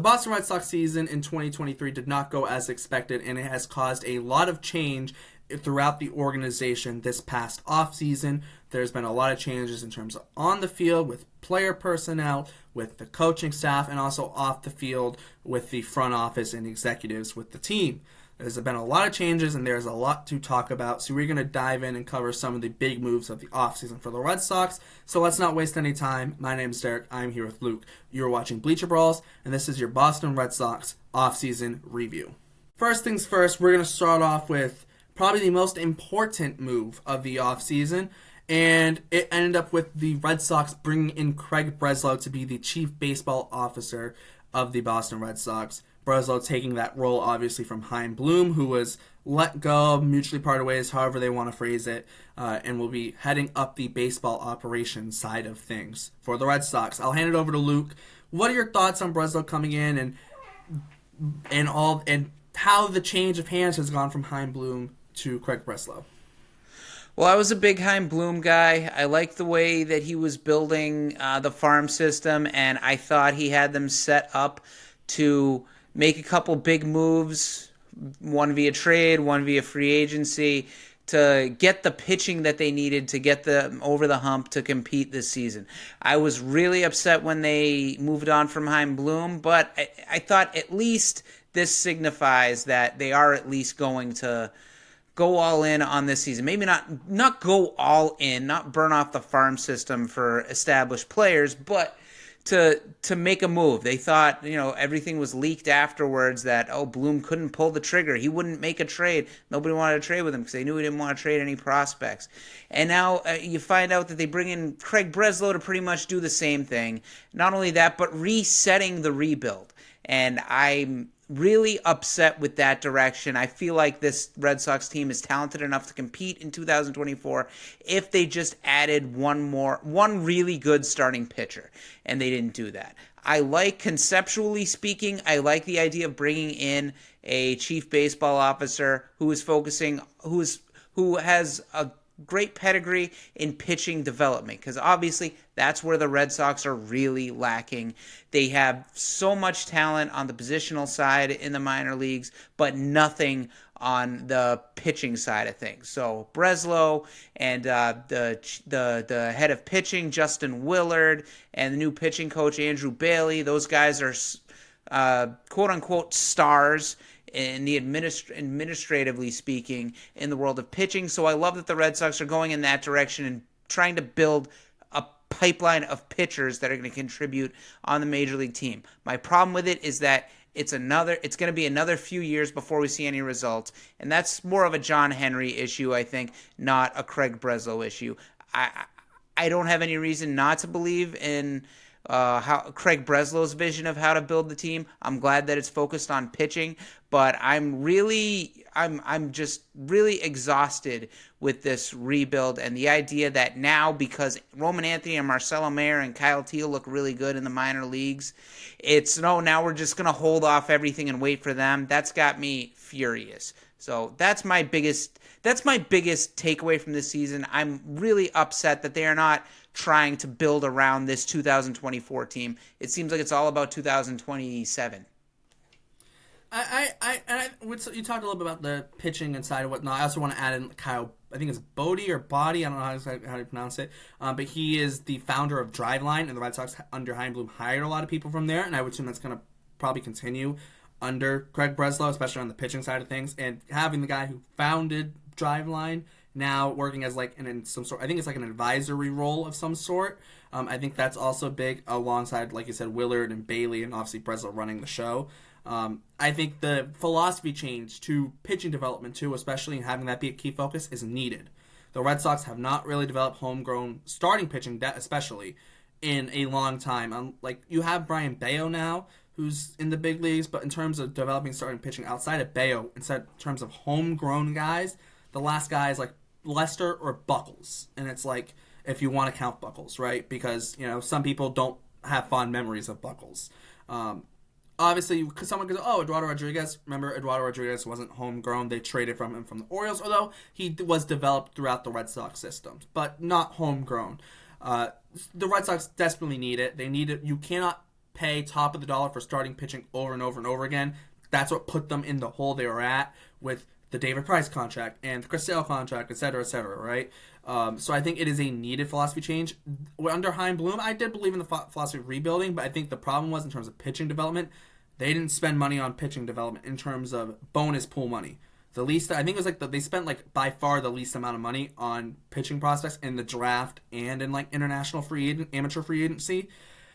Boston Red Sox season in 2023 did not go as expected, and it has caused a lot of change throughout the organization this past offseason. There's been a lot of changes in terms of on the field with player personnel, with the coaching staff, and also off the field with the front office and executives with the team. There's been a lot of changes, and there's a lot to talk about, so we're going to dive in and cover some of the big moves of the offseason for the Red Sox. So let's not waste any time. My name is Derek. I'm here with Luke. You're watching Bleacher, Brawls, and this is your Boston Red Sox offseason review. First things first, we're going to start off with probably the most important move of the offseason, and it ended up with the Red Sox bringing in Craig Breslow to be the chief baseball officer of the Boston Red Sox. Breslow taking that role, obviously, from Chaim Bloom, who was let go, mutually parted ways, however they want to phrase it, and will be heading up the baseball operations side of things for the Red Sox. I'll hand it over to Luke. What are your thoughts on Breslow coming in and how the change of hands has gone from Chaim Bloom to Craig Breslow? Well, I was a big Chaim Bloom guy. I liked the way that he was building the farm system, and I thought he had them set up to make a couple big moves, one via trade, one via free agency, to get the pitching that they needed to get them over the hump to compete this season. I was really upset when they moved on from Chaim Bloom, but I thought at least this signifies that they are at least going to go all in on this season. Maybe not go all in, not burn off the farm system for established players, but to make a move. They thought, everything was leaked afterwards that, Bloom couldn't pull the trigger. He wouldn't make a trade. Nobody wanted to trade with him because they knew he didn't want to trade any prospects. And now you find out that they bring in Craig Breslow to pretty much do the same thing. Not only that, but resetting the rebuild. And I'm really upset with that direction. I feel like this Red Sox team is talented enough to compete in 2024 if they just added one really good starting pitcher, and they didn't do that. Conceptually speaking, I like the idea of bringing in a chief baseball officer who has a great pedigree in pitching development, because obviously that's where the Red Sox are really lacking. They have so much talent on the positional side in the minor leagues, but nothing on the pitching side of things. So Breslow and the head of pitching, Justin Willard, and the new pitching coach, Andrew Bailey, those guys are quote-unquote stars in the administratively speaking, in the world of pitching. So I love that the Red Sox are going in that direction and trying to build a pipeline of pitchers that are going to contribute on the major league team. My problem with it is that it's going to be another few years before we see any results, and that's more of a John Henry issue, I think, not a Craig Breslow issue. I don't have any reason not to believe in how Craig Breslow's vision of how to build the team. I'm glad that it's focused on pitching, but I'm just really exhausted with this rebuild and the idea that now, because Roman Anthony and Marcelo Mayer and Kyle Teel look really good in the minor leagues, now we're just going to hold off everything and wait for them. That's got me furious. So that's my biggest takeaway from this season. I'm really upset that they are not trying to build around this 2024 team. It seems like it's all about 2027. You talked a little bit about the pitching and side of whatnot. I also want to add in Kyle, I think it's Bodie or Body, I don't know how to pronounce it, but he is the founder of Driveline, and the Red Sox under Chaim Bloom hired a lot of people from there, and I would assume that's going to probably continue under Craig Breslow, especially on the pitching side of things, and having the guy who founded Driveline now working as in some sort, I think it's like an advisory role of some sort. I think that's also big, alongside, like you said, Willard and Bailey, and obviously Breslow running the show. I think the philosophy change to pitching development too, especially having that be a key focus, is needed. The Red Sox have not really developed homegrown starting pitching, especially in a long time. You have Brian Bayo now, who's in the big leagues, but in terms of developing starting pitching outside of Bayo, in terms of homegrown guys, the last guy is like Lester or Buckles, and it's like, if you want to count Buckles, right? Because some people don't have fond memories of Buckles. Obviously, someone goes, Eduardo Rodriguez. Remember, Eduardo Rodriguez wasn't homegrown. They traded from him from the Orioles, although he was developed throughout the Red Sox system, but not homegrown. The Red Sox desperately need it. They need it. You cannot pay top of the dollar for starting pitching over and over and over again. That's what put them in the hole they were at with the David Price contract and the Chris Sale contract, et cetera, right? So I think it is a needed philosophy change. Under Chaim Bloom, I did believe in the philosophy of rebuilding, but I think the problem was in terms of pitching development, they didn't spend money on pitching development in terms of bonus pool money. The least, I think it was like they spent like by far the least amount of money on pitching prospects in the draft and in like international amateur free agency.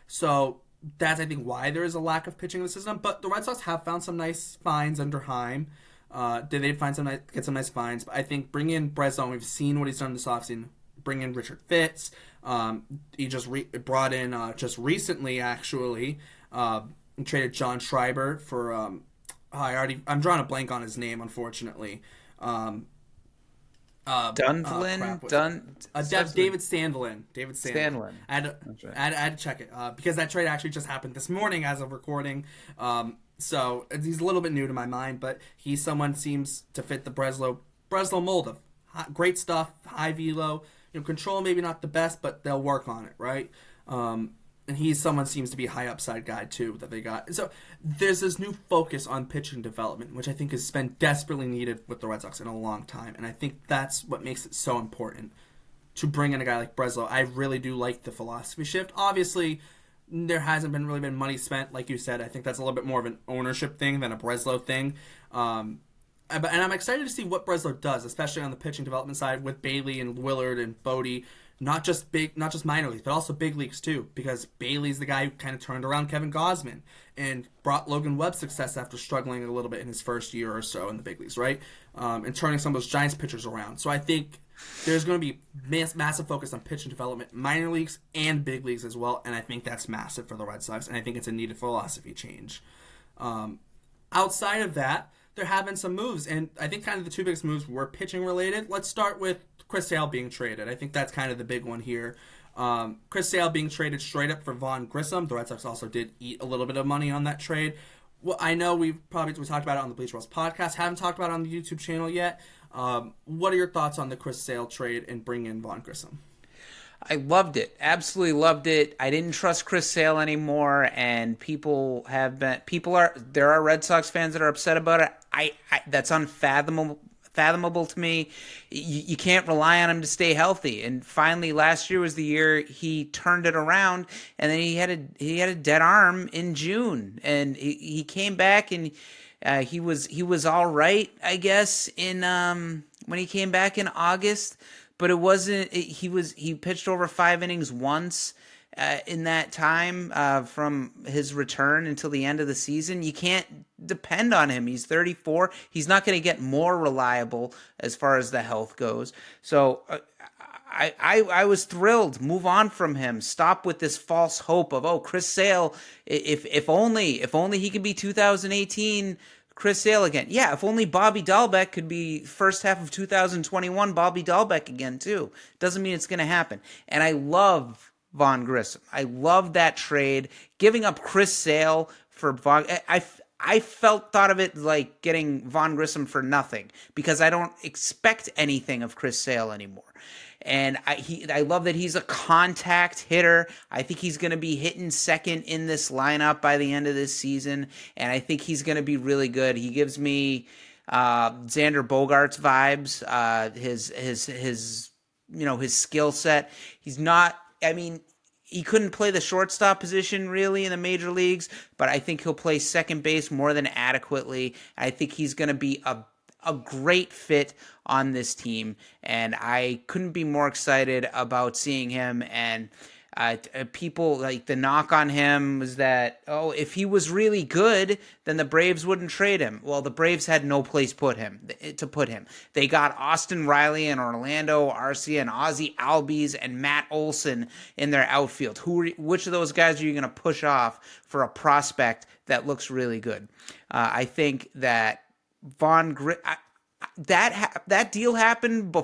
So that's, I think, why there is a lack of pitching in the system. But the Red Sox have found some nice finds under Chaim. Did they find get some nice finds? But I think bring in Breslow. We've seen what he's done this offseason. Bring in Richard Fitz. He just brought in just recently actually traded John Schreiber for. I'm drawing a blank on his name, unfortunately. David Sandlin. I had to check it because that trade actually just happened this morning as of recording. So he's a little bit new to my mind, but someone seems to fit the Breslow mold of great stuff, high velo, control maybe not the best, but they'll work on it, right? And someone seems to be a high upside guy too that they got. So there's this new focus on pitching development, which I think has been desperately needed with the Red Sox in a long time. And I think that's what makes it so important to bring in a guy like Breslow. I really do like the philosophy shift. Obviously, there hasn't really been money spent, like you said. I think that's a little bit more of an ownership thing than a Breslow thing. And I'm excited to see what Breslow does, especially on the pitching development side with Bailey and Willard and Bodie. Not just minor leagues, but also big leagues too, because Bailey's the guy who kind of turned around Kevin Gausman and brought Logan Webb success after struggling a little bit in his first year or so in the big leagues, right? And turning some of those Giants pitchers around. So I think there's going to be massive focus on pitching development, minor leagues and big leagues as well, and I think that's massive for the Red Sox, and I think it's a needed philosophy change. Outside of that, there have been some moves, and I think kind of the two biggest moves were pitching related. Let's start with Chris Sale being traded. I think that's kind of the big one here. Chris Sale being traded straight up for Vaughn Grissom. The Red Sox also did eat a little bit of money on that trade. Well, I know we talked about it on the Bleacher podcast. Haven't talked about it on the YouTube channel yet. What are your thoughts on the Chris Sale trade and bring in Vaughn Grissom? I loved it. Absolutely loved it. I didn't trust Chris Sale anymore, and there are Red Sox fans that are upset about it. That's unfathomable to me. You can't rely on him to stay healthy. And finally, last year was the year he turned it around, and then he had a dead arm in June, and he came back and he was all right, I guess, in when he came back in August. But it wasn't. He pitched over 5 innings once in that time from his return until the end of the season. You can't depend on him. He's 34. He's not going to get more reliable as far as the health goes. So I was thrilled. Move on from him. Stop with this false hope of Chris Sale. If only he could be 2018. Chris Sale again. Yeah, if only Bobby Dahlbeck could be first half of 2021 Bobby Dahlbeck again too. Doesn't mean it's going to happen. And I love Vaughn Grissom. I love that trade. Giving up Chris Sale for Vaughn. I thought of it like getting Vaughn Grissom for nothing because I don't expect anything of Chris Sale anymore. And I love that he's a contact hitter. I think he's going to be hitting second in this lineup by the end of this season, and I think he's going to be really good. He gives me Xander Bogaerts vibes. His skill set. He's not. I mean, he couldn't play the shortstop position really in the major leagues, but I think he'll play second base more than adequately. I think he's going to be a great fit on this team, and I couldn't be more excited about seeing him. And people, like, the knock on him was that, if he was really good, then the Braves wouldn't trade him. Well, the Braves had no place to put him. They got Austin Riley and Orlando Arcia and Ozzie Albies and Matt Olson in their outfield. Which of those guys are you going to push off for a prospect that looks really good? I think that that deal happened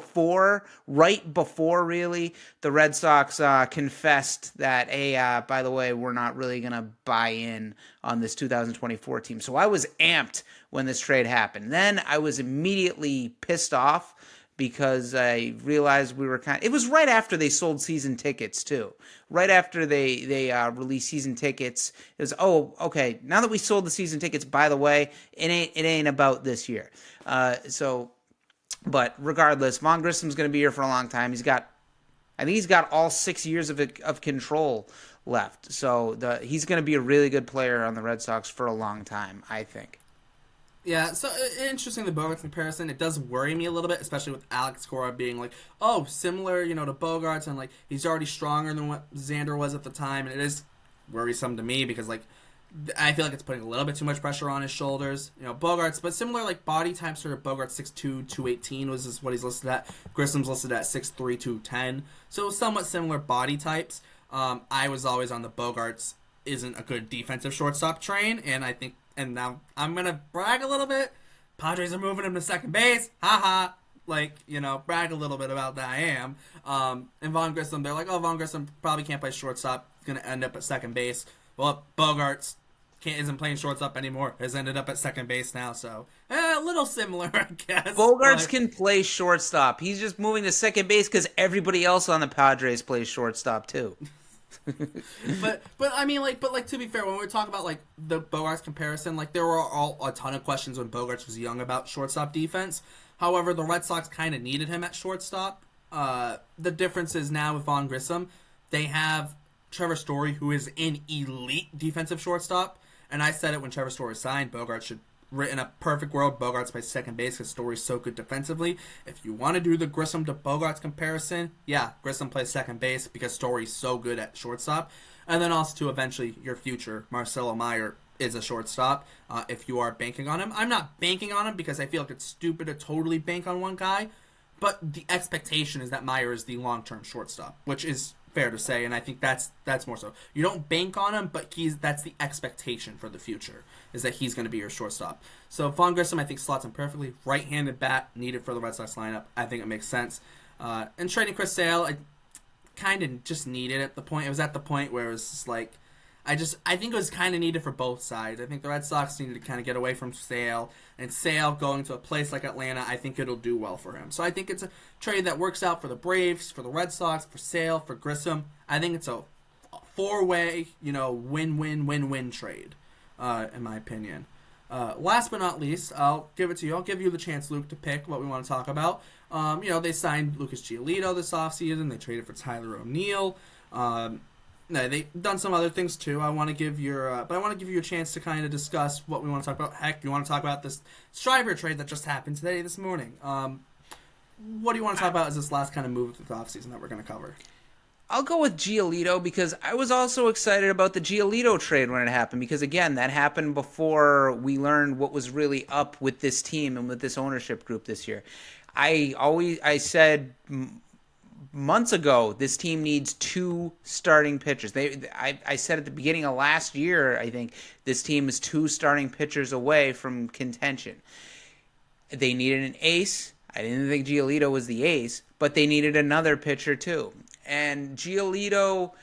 right before really the Red Sox confessed that, by the way, we're not really going to buy in on this 2024 team. So I was amped when this trade happened. Then I was immediately pissed off because I realized we were it was right after they sold season tickets too. Right after they released season tickets, it was, oh, okay, now that we sold the season tickets, by the way, it ain't about this year. But regardless, Von Grissom's going to be here for a long time. I think he's got all 6 years of control left. So he's going to be a really good player on the Red Sox for a long time, I think. Yeah, so interesting, the Bogarts comparison. It does worry me a little bit, especially with Alex Cora being like, oh, similar, to Bogarts, and like he's already stronger than what Xander was at the time, and it is worrisome to me because like I feel like it's putting a little bit too much pressure on his shoulders. Bogarts, but similar like body type, sort of Bogarts 6'2", 218 was what he's listed at. Grissom's listed at 6'3", 210. So somewhat similar body types. I was always on the Bogarts isn't a good defensive shortstop train, and I think, and now I'm going to brag a little bit. Padres are moving him to second base. Ha ha. Brag a little bit about that. I am. And Von Grissom, they're like, oh, Von Grissom probably can't play shortstop. He's going to end up at second base. Well, Bogarts isn't playing shortstop anymore. Has ended up at second base now, so a little similar, I guess. Bogarts can play shortstop. He's just moving to second base because everybody else on the Padres plays shortstop too. but to be fair, when we talk about like the Bogarts comparison, like there were a ton of questions when Bogarts was young about shortstop defense. However, the Red Sox kind of needed him at shortstop. The difference is now with Von Grissom, they have Trevor Story, who is an elite defensive shortstop. And I said it when Trevor Story signed, Bogarts should, in a perfect world, Bogarts plays second base because Story's so good defensively. If you want to do the Grissom to Bogarts comparison, yeah, Grissom plays second base because Story's so good at shortstop. And then also, to eventually, your future, Marcelo Meyer is a shortstop if you are banking on him. I'm not banking on him because I feel like it's stupid to totally bank on one guy. But the expectation is that Meyer is the long-term shortstop, which is fair to say, and I think that's more so. You don't bank on him, but that's the expectation for the future, is that he's going to be your shortstop. So Von Grissom, I think, slots him perfectly. Right-handed bat needed for the Red Sox lineup. I think it makes sense. And trading Chris Sale, I kind of just needed at the point. It was at the point where it was just like, I think it was kind of needed for both sides. I think the Red Sox needed to kind of get away from Sale, and Sale going to a place like Atlanta, I think it'll do well for him. So I think it's a trade that works out for the Braves, for the Red Sox, for Sale, for Grissom. I think it's a four-way, win-win-win-win trade, in my opinion. Last but not least, I'll give it to you. I'll give you the chance, Luke, to pick what we want to talk about. They signed Lucas Giolito this offseason. They traded for Tyler O'Neill. No, they've done some other things too. I want to give but I want to give you a chance to kind of discuss what we want to talk about. Heck, you want to talk about this Schreiber trade that just happened this morning. What do you want to talk about as this last kind of move of the offseason that we're going to cover? I'll go with Giolito because I was also excited about the Giolito trade when it happened because, again, that happened before we learned what was really up with this team and with this ownership group this year. I said months ago, this team needs 2 starting pitchers. I said at the beginning of last year, I think, this team is 2 starting pitchers away from contention. They needed an ace. I didn't think Giolito was the ace, but they needed another pitcher too. And Giolito,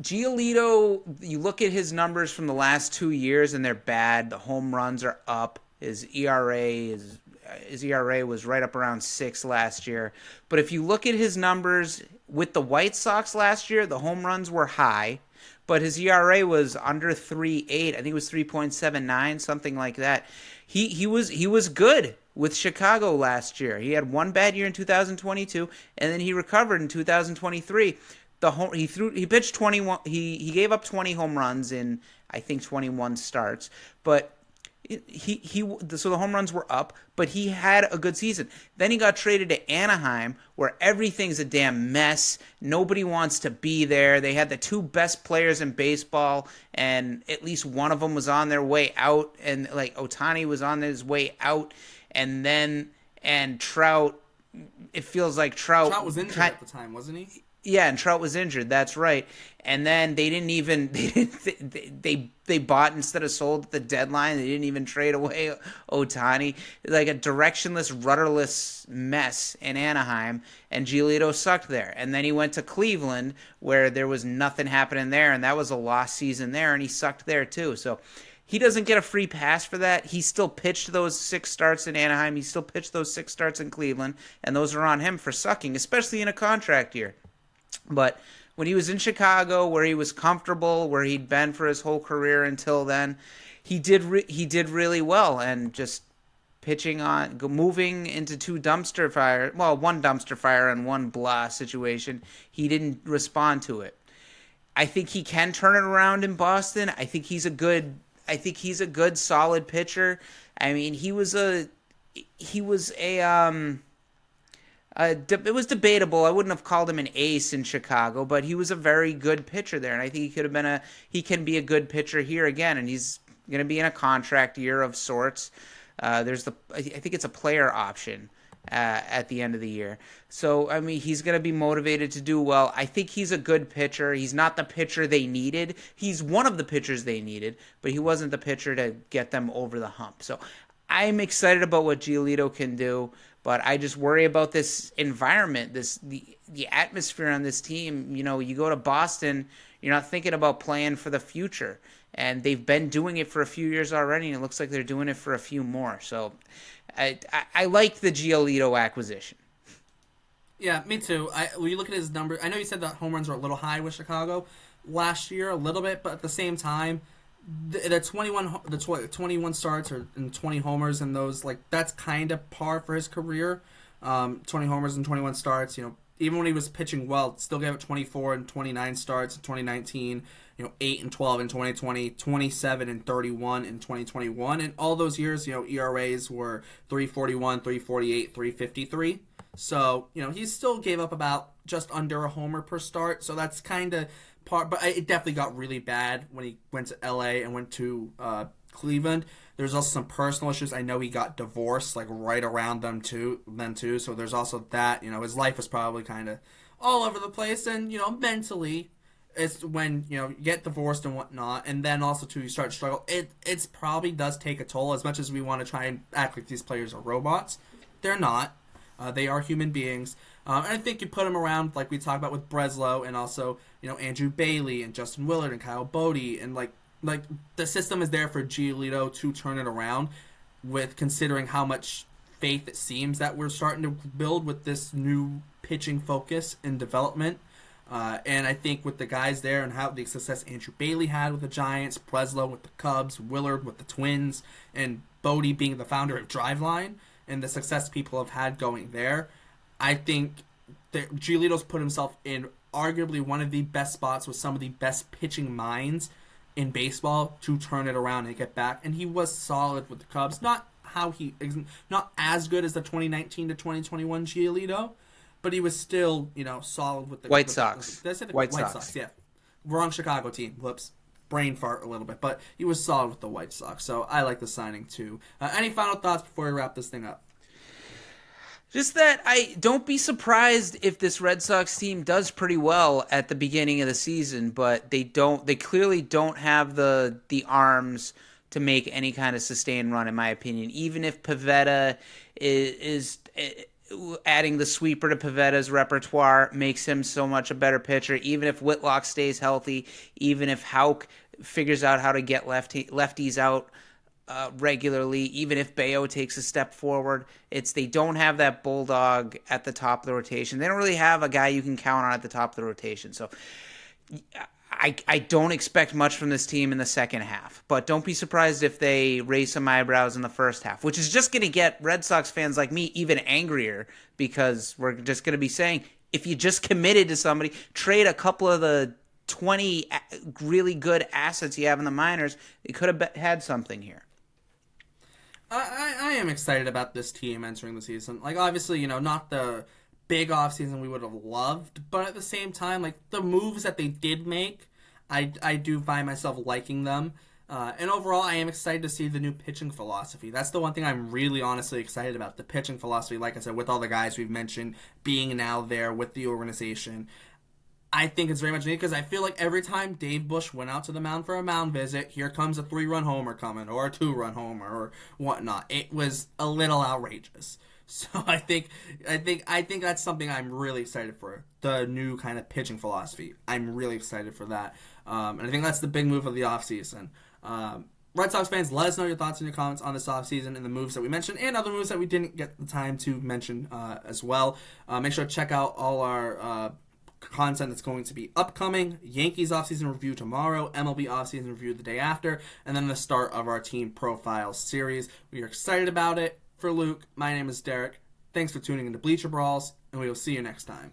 you look at his numbers from the last 2 years, and they're bad. The home runs are up. His ERA was right up around 6 last year. But if you look at his numbers with the White Sox last year, the home runs were high, but his ERA was under 3.8. I think it was 3.79, something like that. He was good with Chicago last year. He had one bad year in 2022, and then he recovered in 2023. He pitched 21. He gave up 20 home runs in I think 21 starts, but so the home runs were up, but he had a good season. Then he got traded to Anaheim, where everything's a damn mess. Nobody wants to be there. They had the 2 best players in baseball, and at least one of them was on their way out, and like Ohtani was on his way out, and Trout. It feels like Trout was injured at the time, wasn't he? Yeah, and Trout was injured. That's right. And then they bought instead of sold at the deadline. They didn't even trade away Ohtani. Like a directionless, rudderless mess in Anaheim, and Giolito sucked there. And then he went to Cleveland, where there was nothing happening there, and that was a lost season there, and he sucked there too. So he doesn't get a free pass for that. He still pitched those 6 starts in Anaheim. He still pitched those 6 starts in Cleveland, and those are on him for sucking, especially in a contract year. But when he was in Chicago, where he was comfortable, where he'd been for his whole career until then, he did really well, and just moving into one dumpster fire and one blah situation, he didn't respond to it. I think he can turn it around in Boston. I think he's a good solid pitcher. I mean, it was debatable. I wouldn't have called him an ace in Chicago, but he was a very good pitcher there, and I think he can be a good pitcher here again, and he's going to be in a contract year of sorts. I think it's a player option at the end of the year. So, I mean, he's going to be motivated to do well. I think he's a good pitcher. He's not the pitcher they needed. He's one of the pitchers they needed, but he wasn't the pitcher to get them over the hump. So I'm excited about what Giolito can do, but I just worry about this environment, the atmosphere on this team. You know, you go to Boston, you're not thinking about playing for the future. And they've been doing it for a few years already, and it looks like they're doing it for a few more. So I like the Giolito acquisition. Yeah, me too. When you look at his number, I know you said that home runs were a little high with Chicago last year, a little bit, but at the same time, the 21 starts and 20 homers and those, like, that's kind of par for his career. 20 homers and 21 starts, you know, even when he was pitching well, still gave it 24 and 29 starts in 2019, 8 and 12 in 2020, 27 and 31 in 2021. And all those years, ERAs were 341, 348, 353. So, he still gave up about just under a homer per start. So that's kind of part, but it definitely got really bad when he went to LA and went to Cleveland. There's also some personal issues. I know he got divorced like right around then too. So there's also that. His life was probably kind of all over the place, and mentally, it's when you get divorced and whatnot, and then also too you start to struggle. It's probably does take a toll. As much as we want to try and act like these players are robots, they're not. They are human beings. And I think you put them around like we talked about with Breslow, and also Andrew Bailey and Justin Willard and Kyle Bodie, and like the system is there for Giolito to turn it around, with considering how much faith it seems that we're starting to build with this new pitching focus and development. And I think with the guys there and how the success Andrew Bailey had with the Giants, Breslow with the Cubs, Willard with the Twins, and Bodie being the founder of Driveline, and the success people have had going there, I think that Giolito's put himself in arguably one of the best spots with some of the best pitching minds in baseball to turn it around and get back. And he was solid with the Cubs. Not as good as the 2019 to 2021 Giolito, but he was still, solid with the White Sox. White Sox, yeah. Wrong Chicago team. Whoops. Brain fart a little bit. But he was solid with the White Sox. So I like the signing too. Any final thoughts before we wrap this thing up? Just that I don't be surprised if this Red Sox team does pretty well at the beginning of the season, but they clearly don't have the arms to make any kind of sustained run, in my opinion. Even if Pivetta is adding the sweeper to Pivetta's repertoire makes him so much a better pitcher, even if Whitlock stays healthy, even if Houck figures out how to get lefties out regularly, even if Bayo takes a step forward, they don't have that bulldog at the top of the rotation. They don't really have a guy you can count on at the top of the rotation. So I don't expect much from this team in the second half, but don't be surprised if they raise some eyebrows in the first half, which is just going to get Red Sox fans like me even angrier, because we're just going to be saying, if you just committed to somebody, trade a couple of the 20 really good assets you have in the minors, you could have had something here. I am excited about this team entering the season. Like, obviously, not the big offseason we would have loved, but at the same time, like, the moves that they did make, I do find myself liking them. And overall, I am excited to see the new pitching philosophy. That's the one thing I'm really honestly excited about, the pitching philosophy, like I said, with all the guys we've mentioned being now there with the organization. I think it's very much needed, because I feel like every time Dave Bush went out to the mound for a mound visit, here comes a 3-run homer coming, or a 2-run homer, or whatnot. It was a little outrageous. So I think that's something I'm really excited for, the new kind of pitching philosophy. I'm really excited for that. And I think that's the big move of the offseason. Red Sox fans, let us know your thoughts and your comments on this offseason and the moves that we mentioned and other moves that we didn't get the time to mention as well. Make sure to check out all our content that's going to be upcoming. Yankees offseason review tomorrow, MLB offseason review the day after, and then the start of our team profile series. We are excited about it. For Luke, my name is Derek. Thanks for tuning into Bleacher Brawls, and we will see you next time.